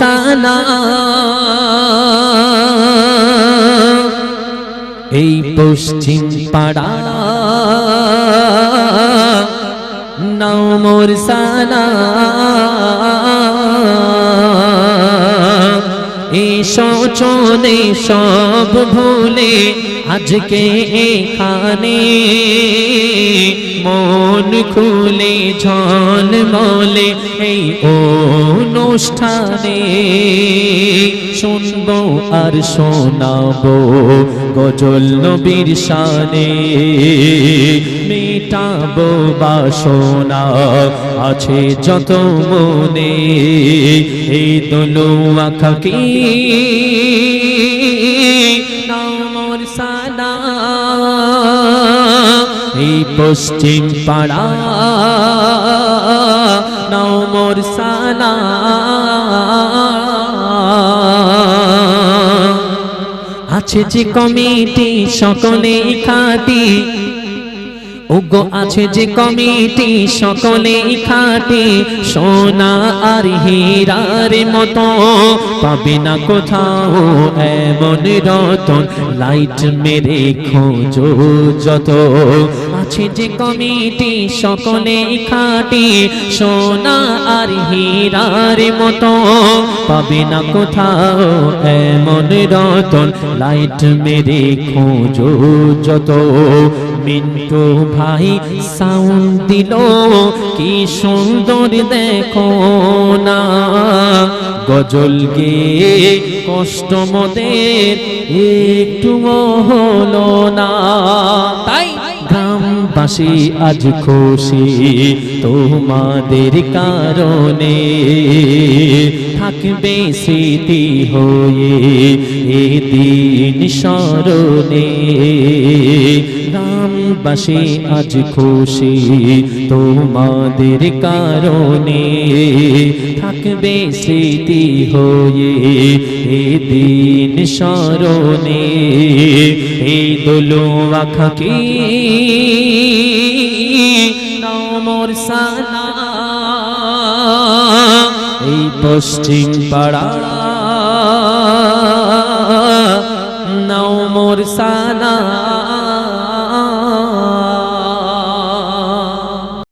সানা এই পশ্চিম পাড়া নাও মোর সানা এসো চলে সব ভুলে আজকে এখানে মন খুলে ঝলমলে এই অনুষ্ঠানে শুনবো আর শোনাবো গজল নবীর শানে মেটাবো বাসনা আছে যত মনে এই দোলুয়া খাকি নাও মোর সানা এই পশ্চিম পাড়া নাও মোর সানা আছে যে কমিটি সকলে খাটি ওগো আছে যে কমিটি সকলে খাটি সোনা আর হীরার মতো পাবে না কোথাও এমন রতন লাইট মেরে খোঁজো যত আছে যে কমিটি সকলে খাটি সোনা আর হীরার মতো পাবে না কোথাও এমন রতন লাইট মেরে খোঁজো যত মিন্টু ভাই সাউন্ড দিল কি সুন্দর দেখো না গজল গেয়ে কষ্ট মোদের একটু হলো না তাই গ্রামবাসী আজ খুশি তোমাদের কারণে থাকবে স্মৃতি হয়ে এদিন স্মরণে গ্রামবাসী আজ খুশি তোমাদের কারণে থাকবে স্মৃতি হয়ে এদিন স্মরণে এই দোলুয়া খাকি নাও মোর সানা এই পশ্চিম পাড়া নাও মোর সানা